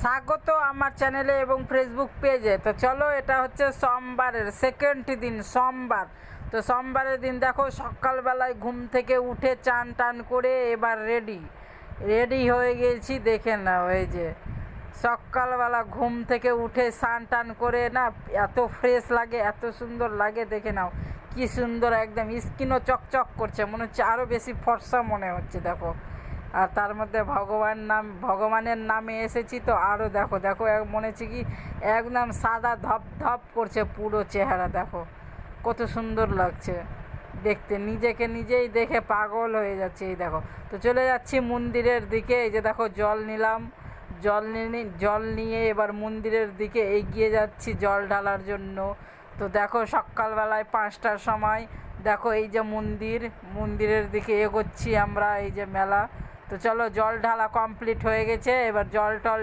স্বাগত আমার চ্যানেলে এবং ফেসবুক পেজে। তো চলো, এটা হচ্ছে সোমবারের সেকেন্ড দিন, সোমবার। তো সোমবারের দিন দেখো, সকালবেলায় ঘুম থেকে উঠে চান টান করে এবার রেডি হয়ে গেছি। দেখে নাও, এই যে সকালবেলা ঘুম থেকে উঠে স্নান টান করে না, এত ফ্রেশ লাগে, এত সুন্দর লাগে। দেখে নাও কি সুন্দর, একদম স্কিনও চকচক করছে, মনে হচ্ছে আরও বেশি ফর্সা মনে হচ্ছে। দেখো, আর তার মধ্যে ভগবানের নামে এসেছি, তো আরও দেখো মনে হচ্ছে কি একদম সাদা ধপ ধপ করছে পুরো চেহারা। দেখো কত সুন্দর লাগছে দেখতে, নিজেকে নিজেই দেখে পাগল হয়ে যাচ্ছে। এই দেখো, তো চলে যাচ্ছি মন্দিরের দিকে। এই যে দেখো, জল নিলাম, জল নিয়ে এবার মন্দিরের দিকে এগিয়ে যাচ্ছি জল ঢালার জন্য। তো দেখো, সকালবেলায় 5টার সময় দেখো, এই যে মন্দিরের দিকে এগোচ্ছি আমরা, এই যে মেলা। তো চলো, জল ঢালা কমপ্লিট হয়ে গেছে, এবার জল টল